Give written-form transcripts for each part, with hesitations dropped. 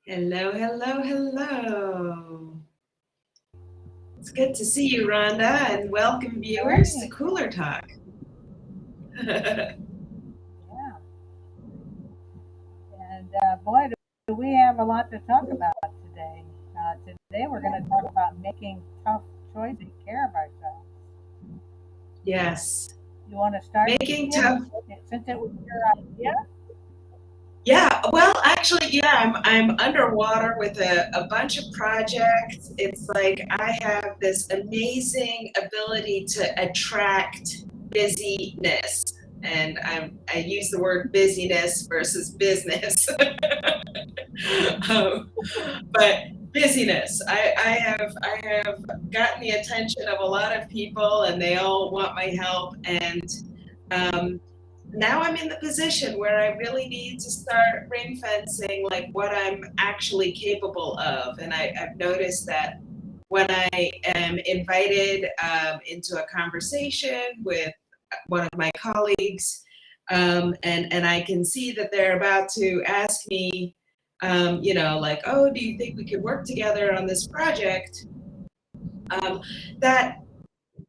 Hello, hello, hello. It's good to see you, Rhonda, and welcome viewers to Hey, Cooler Talk. yeah. And boy, do we have a lot to talk about today. Today we're going to talk about making tough choices to take care of ourselves. Yes, You want to start, making Cynthia? tough. Since it was your idea? Yeah, well, actually, yeah, I'm underwater with a bunch of projects. It's like I have this amazing ability to attract busyness. And I use the word busyness versus business. um, but busyness. I have gotten the attention of a lot of people, and they all want my help. And um, now I'm in the position where I really need to start ring fencing like what I'm actually capable of. And I've noticed that when I am invited into a conversation with one of my colleagues, and I can see that they're about to ask me, like, oh, do you think we could work together on this project? Um, that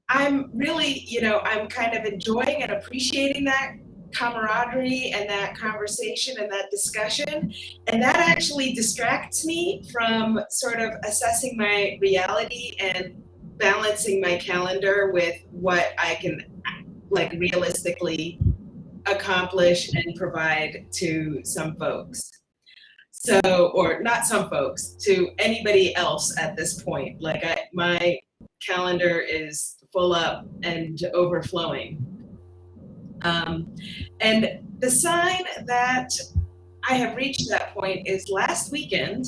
I'm really, I'm kind of enjoying and appreciating that camaraderie and that conversation and that discussion. And that actually distracts me from sort of assessing my reality and balancing my calendar with what I can like realistically accomplish and provide to some folks. So, or not some folks, to anybody else at this point. Like my calendar is full up and overflowing. Um, and the sign that I have reached that point is last weekend,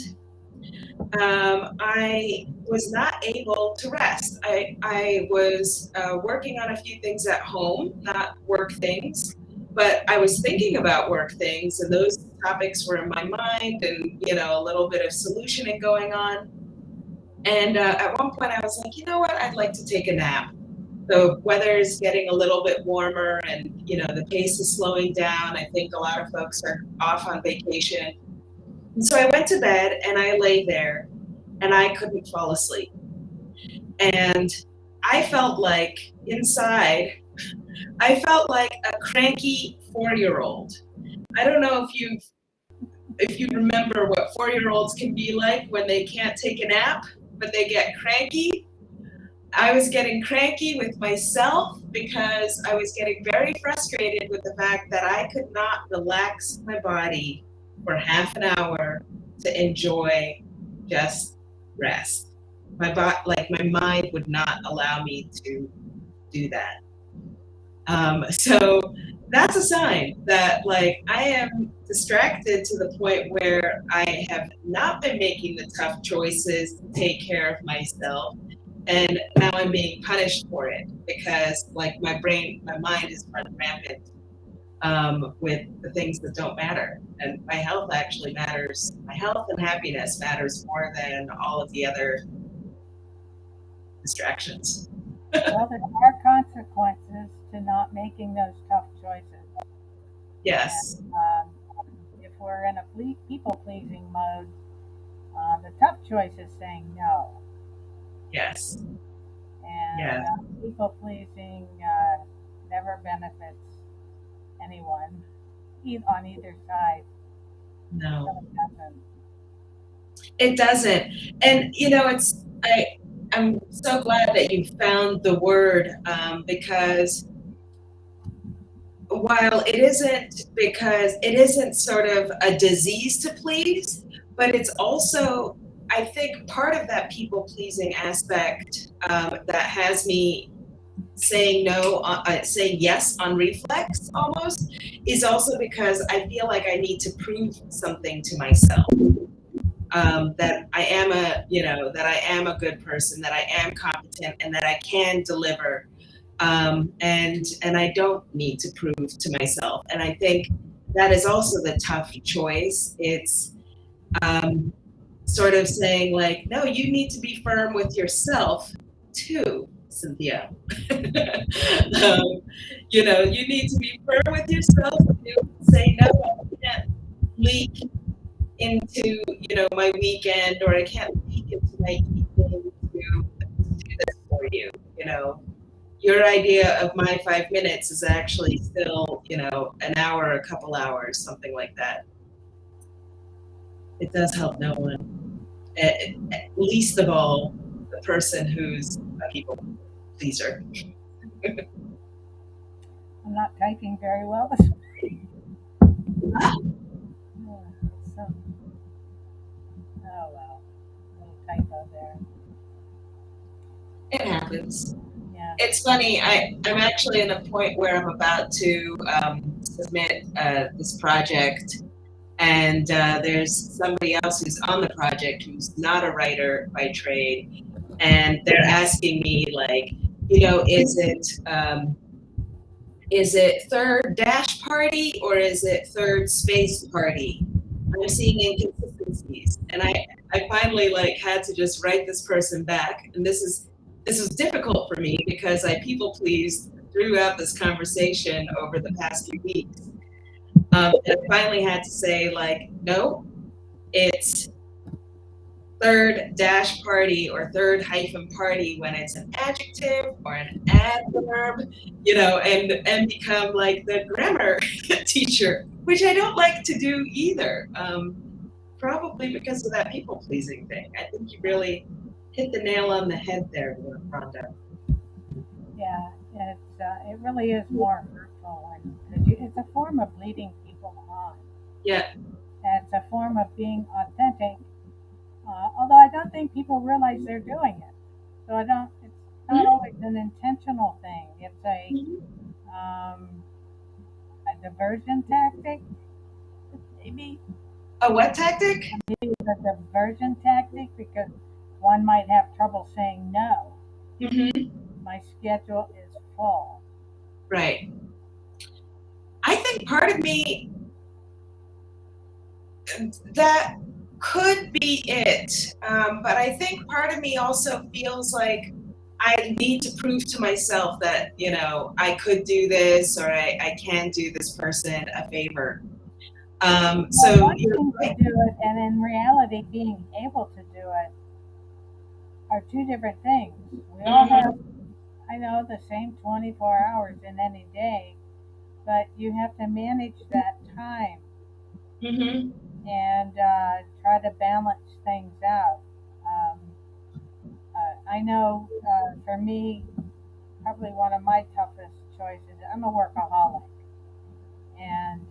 I was not able to rest. I was working on a few things at home, not work things, but I was thinking about work things, and those topics were in my mind, and a little bit of solutioning going on. And at one point, I was like, you know what? I'd like to take a nap. The weather is getting a little bit warmer, and the pace is slowing down. I think a lot of folks are off on vacation, and so I went to bed and I lay there and I couldn't fall asleep. And I felt like inside, I felt like a cranky 4-year old. I don't know if you remember what 4-year olds can be like when they can't take a nap, but they get cranky. I was getting cranky with myself because I was getting very frustrated with the fact that I could not relax my body for half an hour to enjoy just rest. Like my mind would not allow me to do that. So that's a sign that like I am distracted to the point where I have not been making the tough choices to take care of myself, and now I'm being punished for it because like my mind is running rampant with the things that don't matter, and my health actually matters. My health and happiness matters more than all of the other distractions. Well, there are consequences to not making those tough choices. And Yes, if we're in a people pleasing mode, the tough choice is saying no. yes, And yes, people pleasing never benefits anyone on either side. It no. really doesn't. It doesn't. And I'm so glad that you found the word because while it isn't sort of a disease to please, but it's also, I think, part of that people pleasing aspect that has me saying no, saying yes on reflex almost, is also because I feel like I need to prove something to myself. That I am that I am a good person, that I am competent, and that I can deliver, and I don't need to prove to myself. And I think that is also the tough choice. It's um, sort of saying like, no, you need to be firm with yourself too, Cynthia. You need to be firm with yourself. You say no, I can't leak into, my weekend, or I can't leak into my evening to do this for you. Your idea of my 5 minutes is actually still, an hour, a couple hours, something like that. It does help no one. Least of all, the person who's a people pleaser. I'm not typing very well this morning. So, oh well, little typo there. It happens. Yeah. It's funny. I'm actually in a point where I'm about to submit this project, and there's somebody else who's on the project who's not a writer by trade, and they're asking me, like, is it third dash party or is it third space party? I'm seeing inconsistencies, and I finally had to just write this person back, and this was difficult for me because I people pleased throughout this conversation over the past few weeks. And I finally had to say, no, it's third dash party or third hyphen party when it's an adjective or an adverb, and become like the grammar teacher, which I don't like to do either. Probably because of that people pleasing thing. I think you really hit the nail on the head there, Rhonda. Yeah, it really is more hurtful, and it's a form of leading people on. Yeah. It's a form of being authentic, although I don't think people realize they're doing it. So I don't. It's not always an intentional thing. It's um, a diversion tactic, maybe. A what tactic? Maybe it's a diversion tactic because one might have trouble saying no. Mm-hmm. My schedule is full. Right. I think part of me, that could be it. But I think part of me also feels like I need to prove to myself that, I could do this, or I can do this person a favor. Well, So you're wanting to right. do it and in reality being able to do it are two different things. We all have, Mm-hmm. I know, the same 24 hours in any day, but you have to manage that time Mm-hmm. and try to balance things out. Um, I know for me, probably one of my toughest choices, I'm a workaholic. And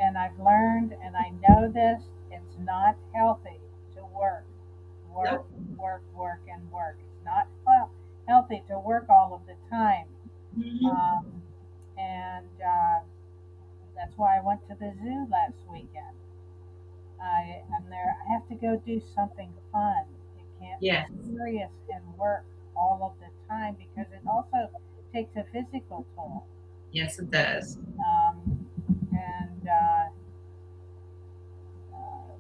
and I've learned, and I know this, it's not healthy to work, Nope. and work. It's not healthy to work all of the time. Mm-hmm. Um, and that's why I went to the zoo last weekend. I'm there. I have to go do something fun. It can't be Yeah. serious and work all of the time because it also takes a physical toll. Yes, it does. And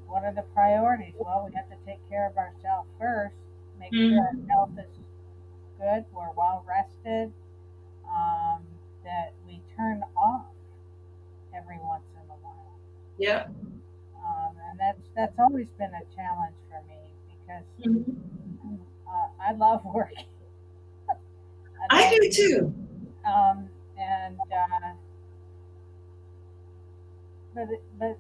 what are the priorities? Well, we have to take care of ourselves first, make sure our Mm-hmm. health is good, we're well rested, um, that we turn off every once in a while. Yep. And that's always been a challenge for me because Mm-hmm. I love working. I I love, do too. and but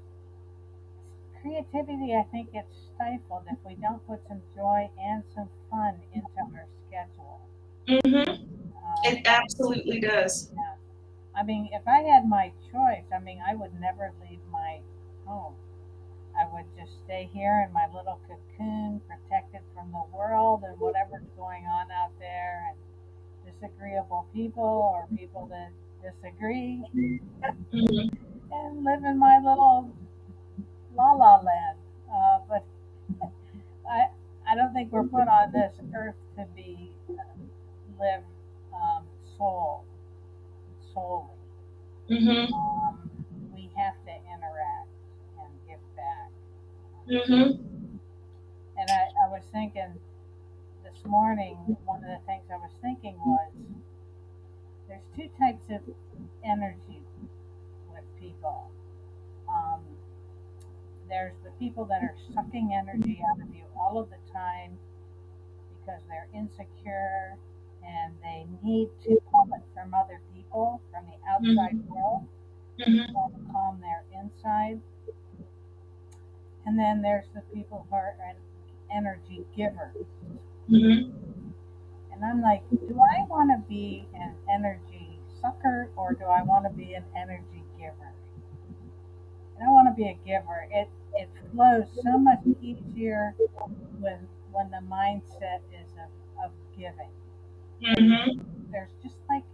creativity, I think, gets stifled if we don't put some joy and some fun into our schedule. Mm-hmm. Um, It absolutely does. yeah. I mean, if I had my choice, I mean, I would never leave my home. I would just stay here in my little cocoon, protected from the world and whatever's going on out there, and disagreeable people or people that disagree, Mm-hmm. and live in my little la la land. But I, I don't think we're put on this earth to be live um, soul solely. Mm-hmm. Um, we have to interact and give back. Mm-hmm. And I was thinking this morning, one of the things I was thinking was there's two types of energy with people. Um, there's the people that are sucking energy out of you all of the time because they're insecure and they need to pull it from other people, from the outside Mhm. world, to Mhm. calm their inside. And then there's the people who are energy givers. Mhm. And I'm like, do I want to be an energy sucker or do I want to be an energy giver? And I want to be a giver. It flows so much easier when the mindset is of giving. When Mhm. there's just like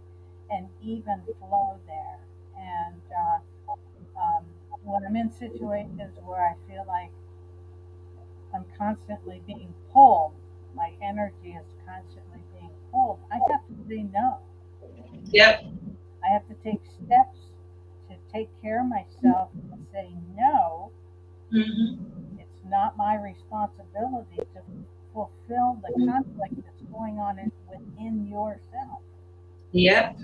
an even flow there. And when I'm in situations where I feel like I'm constantly being pulled, my energy is constantly being pulled, I have to say no. Yep. I have to take steps to take care of myself and say no. Mhm. It's not my responsibility to fulfill the conflict that's going on within yourself. Yep.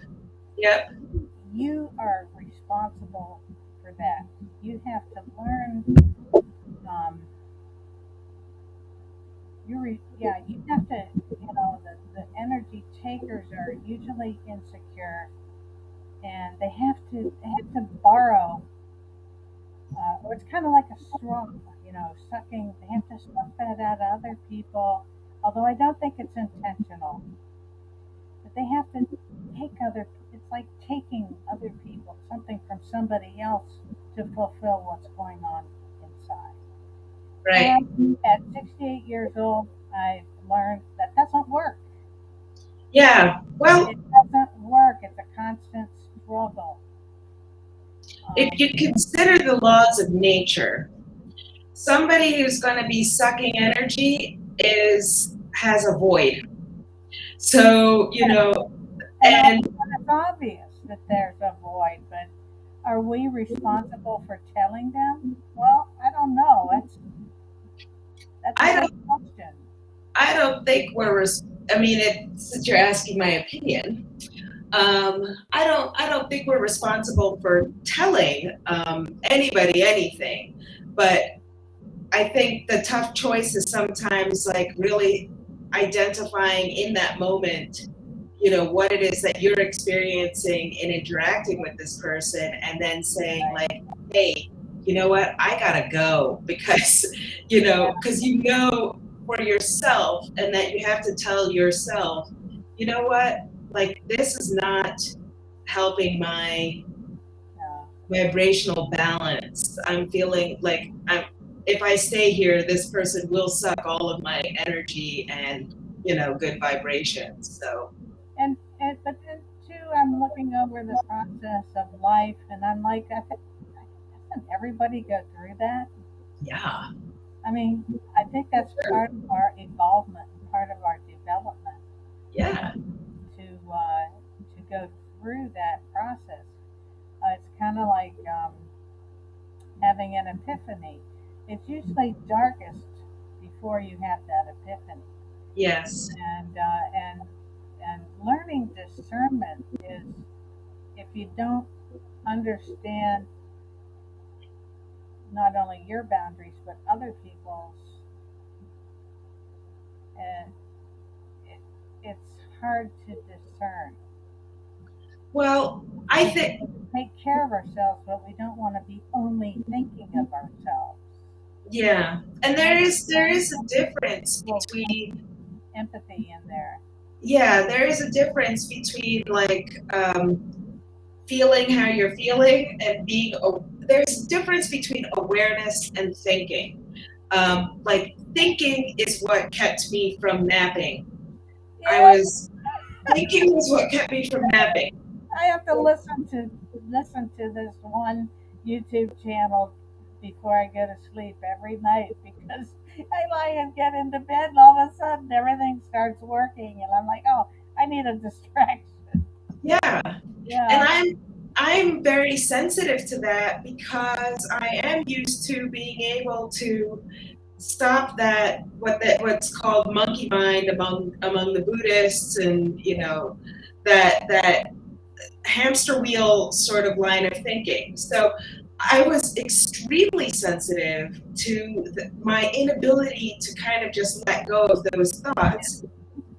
Yep. You are responsible for that. You have to learn. Um, yeah, you have to. The energy takers are usually insecure, and they have to borrow, or it's kind of like a straw, sucking. They have to suck that out of other people. Although I don't think it's intentional, but they have to take other. It's like taking other people something from somebody else to fulfill what's going on inside. Right. And at 68 years old, I learned that doesn't work. Yeah. It Well, doesn't work. It's a constant struggle. if Um, you consider the laws of nature, somebody who's going to be sucking energy is has a void. So, and, and it's obvious that there's a void, but are we responsible for telling them? Well, I don't know. That's a I big don't question. I don't think I mean, since you're asking my opinion, I don't think we're responsible for telling anybody anything, but I think the tough choice is sometimes like really identifying in that moment, what it is that you're experiencing in interacting with this person, and then saying Right? like, hey, you know what, I gotta go because, Yeah, because for yourself, and that you have to tell yourself, you know what, like this is not helping my yeah. vibrational balance. I'm feeling like if I stay here, this person will suck all of my energy and, good vibrations. So, But then too, I'm looking over the process of life, and I'm like, doesn't everybody go through that? yeah, I mean, I think that's part of our evolvement, part of our development, yeah, to go through that process. It's kind of like having an epiphany. It's usually darkest before you have that epiphany, yes. and learning discernment is, if you don't understand not only your boundaries but other people's, and it, it's hard to discern. Well, I We think, take care of ourselves, but we don't want to be only thinking of ourselves. yeah. And And there is a difference well, between, empathy in there. yeah, there is a difference between like feeling how you're feeling and there's a difference between awareness and thinking. Like thinking is what kept me from napping. I Yeah, was Thinking was what kept me from napping. I have to listen to this one YouTube channel before I go to sleep every night because I lie and get into bed and all of a sudden everything starts working and I'm like, oh, I need a distraction. Yeah, and Yeah, I'm very sensitive to that because I am used to being able to stop what's called monkey mind among the Buddhists, and that hamster wheel sort of line of thinking. So I was extremely sensitive to my inability to kind of just let go of those thoughts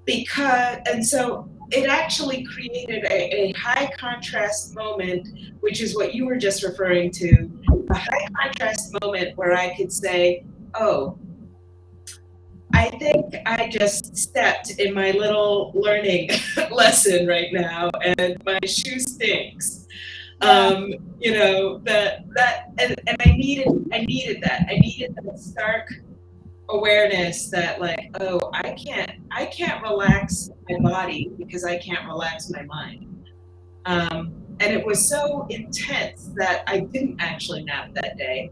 and so it actually created a high contrast moment, which is what you were just referring to, a high contrast moment where I could say, oh, I think I just stepped in my little learning lesson right now, and my shoe stinks. Yeah. You know, and I needed that. I needed that stark awareness that, like, oh, I can't relax my body because I can't relax my mind. And it was so intense that I didn't actually nap that day.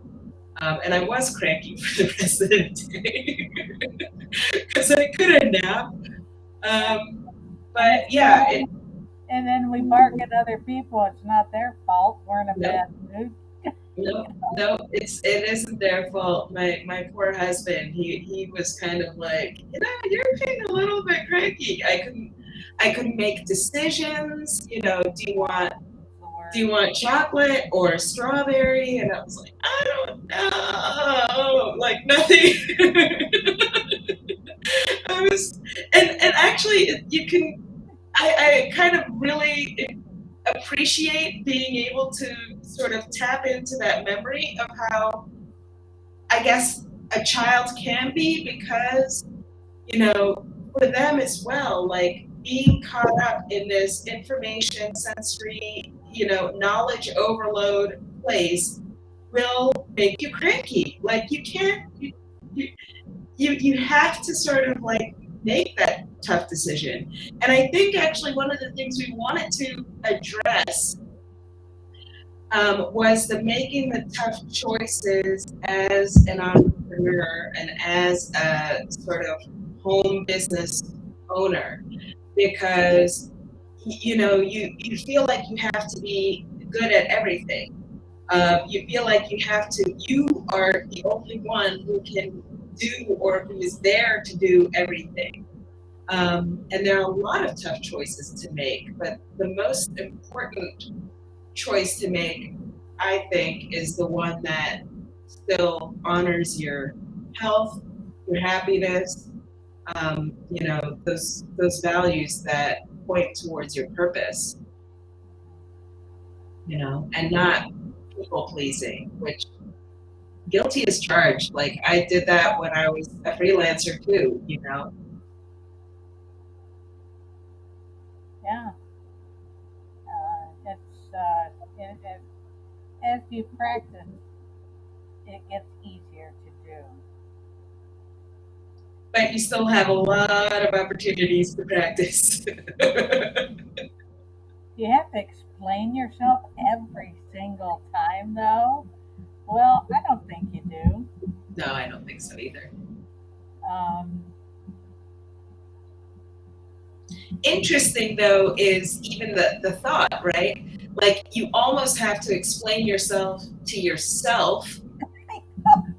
And I was cranky for the rest of the day because I couldn't nap. And But it's yeah, not, and then we bark at other people. It's not their fault. We're in a no, bad mood. no, it isn't their fault. My poor husband, he was kind of like, you're being a little bit cranky. I couldn't make decisions. Do you want chocolate or strawberry? And I was like, I don't know, like nothing. I was, and actually, I kind of really appreciate being able to sort of tap into that memory of how I guess a child can be, because, for them as well, like being caught up in this information sensory, knowledge overload place will make you cranky. Like you can't, you have to sort of like make that tough decision. And I think actually one of the things we wanted to address was the making the tough choices as an entrepreneur and as a sort of home business owner, because you feel like you have to be good at everything. You feel like you are the only one who can do, or who is there to do everything. And there are a lot of tough choices to make, but the most important choice to make, I think, is the one that still honors your health, your happiness, those values that point towards your purpose, and not people pleasing, which guilty as charged. Like I did that when I was a freelancer too. Yeah. As you practice, it gets easier to do. But you still have a lot of opportunities to practice. You have to explain yourself every single time, though. Well, I don't think you do. No, I don't think so either. Um, Interesting though is even the thought, right? Like you almost have to explain yourself to yourself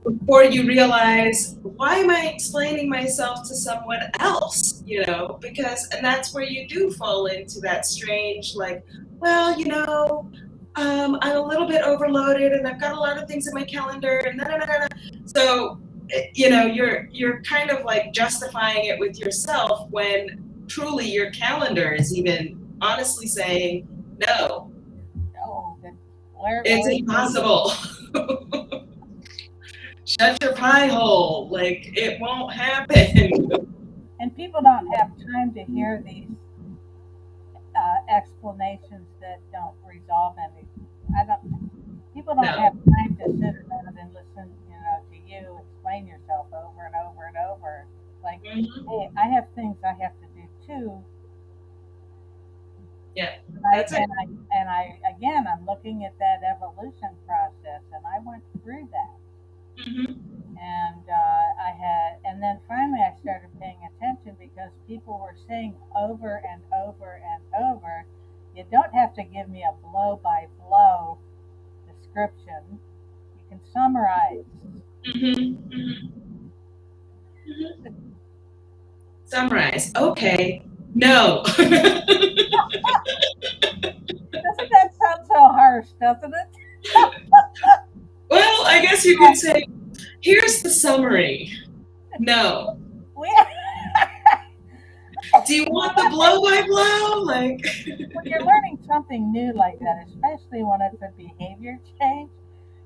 before you realize, why am I explaining myself to someone else? And that's where you do fall into that strange, like, well, I'm a little bit overloaded and I've got a lot of things in my calendar and da, da, da, da. So you're kind of like justifying it with yourself, when truly your calendar is even honestly saying, no, oh, it's impossible. Shut your pie hole. Like, it won't happen. and people don't have time to hear these explanations that don't resolve anything. I don't. People don't No. have time to sit around and listen, to you explain yourself over and over and over. Like, Mhm. hey, I have things I have to do too. Yeah, And that's it. again, I'm looking at that evolution process, and I went through that. Hmm. And and then finally I started paying attention because people were saying over and over and over, you don't have to give me a blow by blow description. You can summarize. Hmm. Hmm. Hmm. Summarize. Okay. No. Doesn't that sound so harsh, doesn't it? guess you could say, here's the summary. No. We Do you want the blow by blow? Like, when you're learning something new like that, especially when it's a behavior change,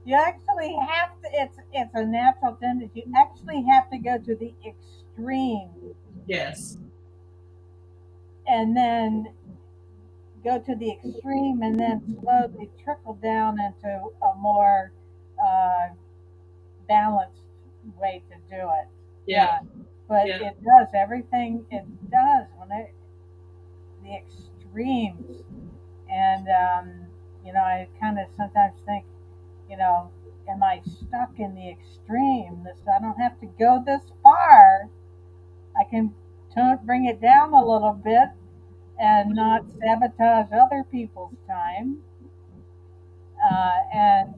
you actually have to. It's a natural tendency. You actually have to go to the extreme, yes. and then go to the extreme, and then slowly trickle down into a more uh, balanced way to do it. Yeah. Yeah, but Yeah. it does everything it does when it the extremes, and I kind of sometimes think, am I stuck in the extreme? This I don't have to go this far. I can bring it down a little bit and not sabotage other people's time, and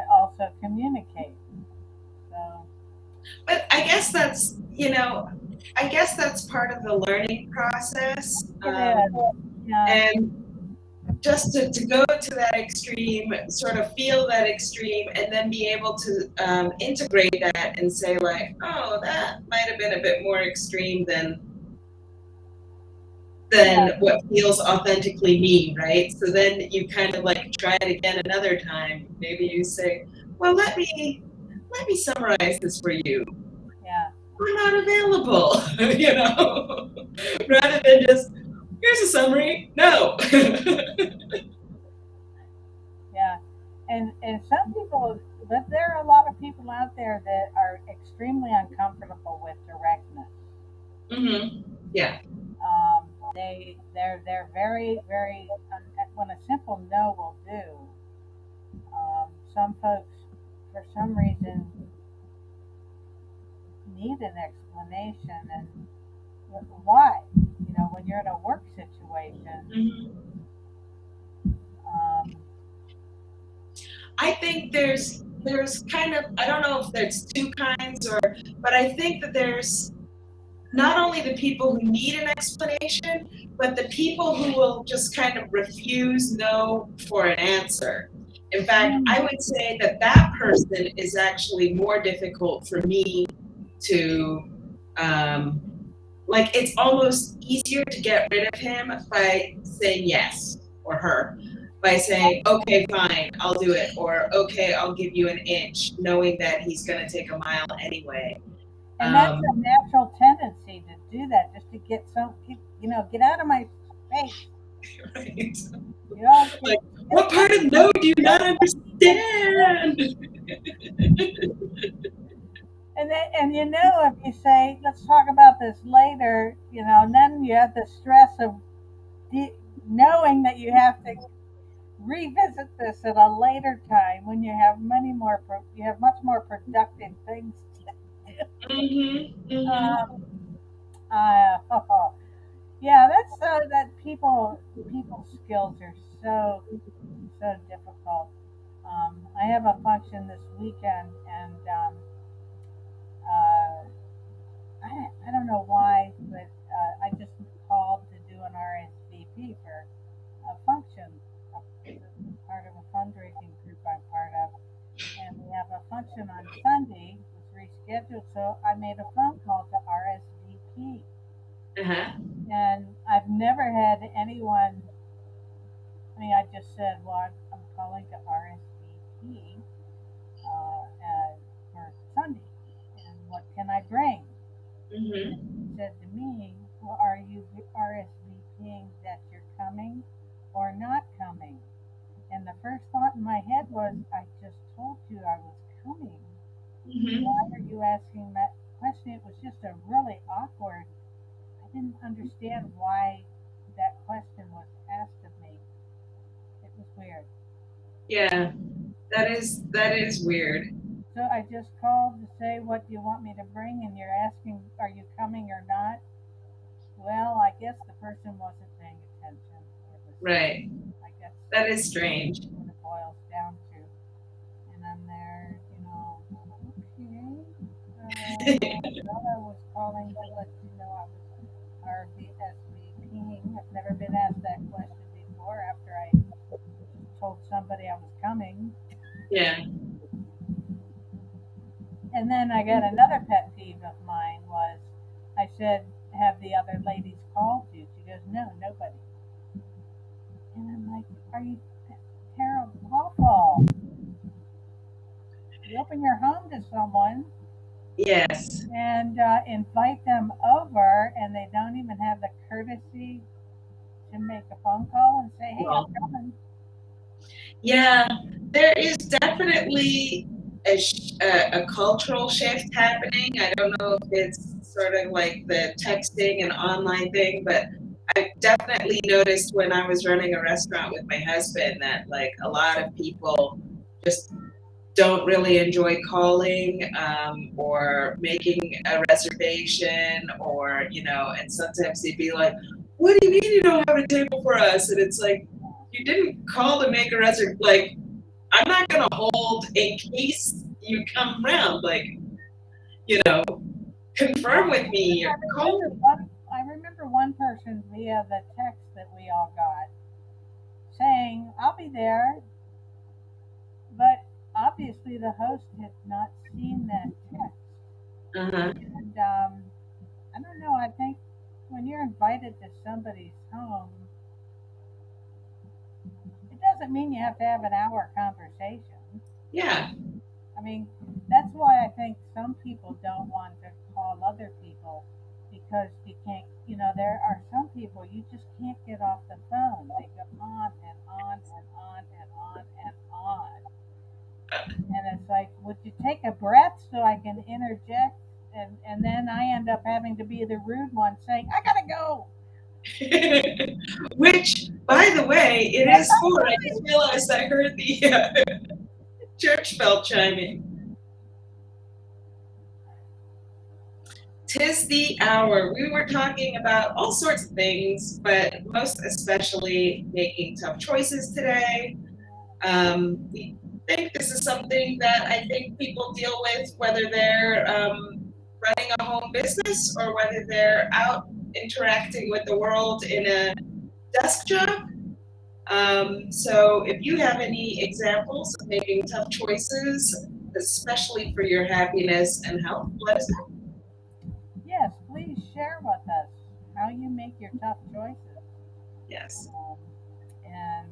also communicate. So But I guess that's part of the learning process. it is, yeah, And just to go to that extreme, sort of feel that extreme, and then be able to integrate that and say, like, oh, that might have been a bit more extreme yeah, than what feels authentically me, right? So then you kind of like try it again another time. Maybe you say, well, let me summarize this for you. yeah, I'm not available, rather than just, here's a summary. No. yeah. And some people, but there are a lot of people out there that are extremely uncomfortable with directness. Yeah. They're very when a simple no will do. Some folks, for some reason, need an explanation and why. When you're in a work situation, Mhm. um, I think there's kind of, I don't know if there's two kinds, but I think that there's not only the people who need an explanation, but the people who will just kind of refuse no for an answer. In fact, I mm, would say that that person is actually more difficult for me to, um, like, it's almost easier to get rid of him by saying yes, or her, by saying, okay, fine, I'll do it, or okay, I'll give you an inch, knowing that he's going to take a mile anyway. and that's a Um, natural tendency to do that, just to get out of my face. right? You know, get, Like, get what part of no do you not understand? if you say, let's talk about this later, and then you have the stress of de- knowing that you have to revisit this at a later time when you have much more productive things to Mhm. do. Mhm. Yeah, that's so that people's skills are so difficult. I have a function this weekend, and uh, I don't know why, but I just called to do an RSVP for a function. It's a part of a fundraising group I'm part of, and we have a function on Sunday. It was rescheduled, so I made a phone call to RSVP, Uh-huh. and I've never had anyone. I mean, I just said, well, I'm calling to RSVP for Sunday, and what can I bring? And Mhm. he said to me, well, are you RSVPing that you're coming or not coming? And the first thought in my head was, I just told you I was coming. Why Mhm. are you asking that question? It was just a really awkward. I didn't understand why that question was asked of me. It was weird. Yeah, that is weird. So I just called to say, what do you want me to bring? And you're asking, are you coming or not? Well, I guess the person wasn't paying attention. Right. I guess That is strange. what it boils down to. And I'm there, okay. Well, I was calling to let you know I was RSVPing. I've never been asked that question before after I told somebody I was coming. Yeah. And then I got another pet peeve of mine was I said, have the other ladies called you? She goes, no, nobody. And I'm like, are you terrible, awful? You open your home to someone Yes. and invite them over, and they don't even have the courtesy to make a phone call and say, hey, I'm Well, coming. yeah, there is definitely a cultural shift happening. I don't know if it's sort of like the texting and online thing, but I definitely noticed when I was running a restaurant with my husband that like a lot of people just don't really enjoy calling or making a reservation or, and sometimes they'd be like, what do you mean you don't have a table for us? And it's like, you didn't call to make a reservation. Like, I'm not going to hold in case you come around. Like, confirm with me or call me. I remember one person via the text that we all got saying, I'll be there, but obviously the host had not seen that text. Uh-huh. And I don't know, I think when you're invited to somebody's home, it doesn't mean you have to have an hour conversation. Yeah. I mean, that's why I think some people don't want to call other people because you can't, there are some people you just can't get off the phone. They go on and on and on and on and on. And it's like, would you take a breath so I can interject? And then I end up having to be the rude one saying, I gotta go. Which, by the way, it That's is for. I just realized I heard the church bell chiming. 'Tis the hour. We were talking about all sorts of things, but most especially making tough choices today. We think this is something that I think people deal with, whether they're running a home business or whether they're out interacting with the world in a desk job. So if you have any examples of making tough choices, especially for your happiness and health, let us know. Yes, please share with us how you make your tough choices. Yes. And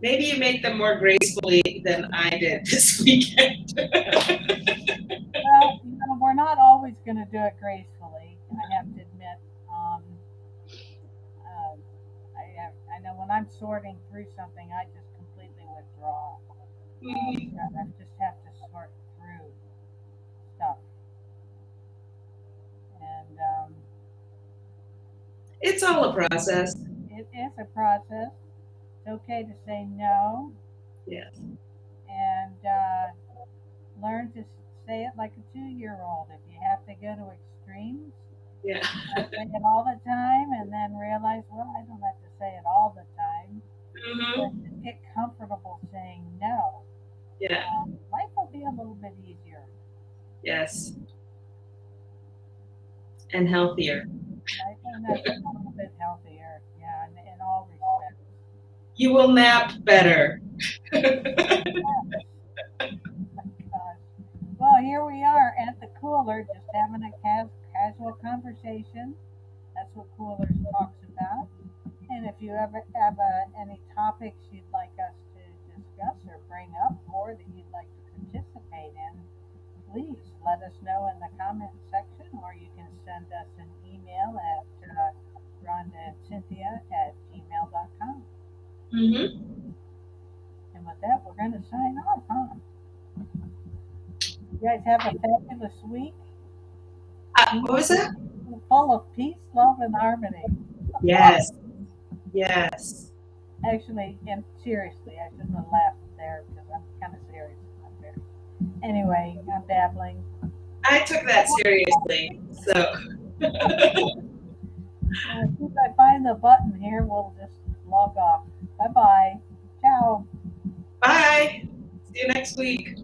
Maybe you make them more gracefully than I did this weekend. well, we're not always going to do it gracefully. I have to admit. Uh, I know when I'm sorting through something, I just completely withdraw. I just have to sort through stuff, and It's all a process. it is a process. It's okay to say no, Yes. and learn to say it like a 2-year-old. If you have to go to extremes, Yeah. say it all the time, and then realize, well, I don't have to say it all the time. But Mm-hmm. just get comfortable saying no. Yeah. Life will be a little bit easier. Yes. And healthier. Life will be a little bit healthier, yeah, in all respects. You will nap better. Gosh. Well, here we are at the cooler, just having a casual conversation. That's what Coolers talks about. And if you ever have any topics you'd like us to discuss or bring up, or that you'd like to participate in, please let us know in the comment section, or you can send us an email at Rhonda and Cynthia at gmail.com. Mm-hmm. And with that, we're going to sign off, huh? You guys have a fabulous week. What was that? Full of peace, love, and harmony. Yes. Yes. Actually, and seriously, I shouldn't have laughed there because I'm kind of serious about there. Anyway, I'm babbling. I took that seriously. So. As soon as I find the button here, we'll just log off. Bye bye. Ciao. Bye. See you next week.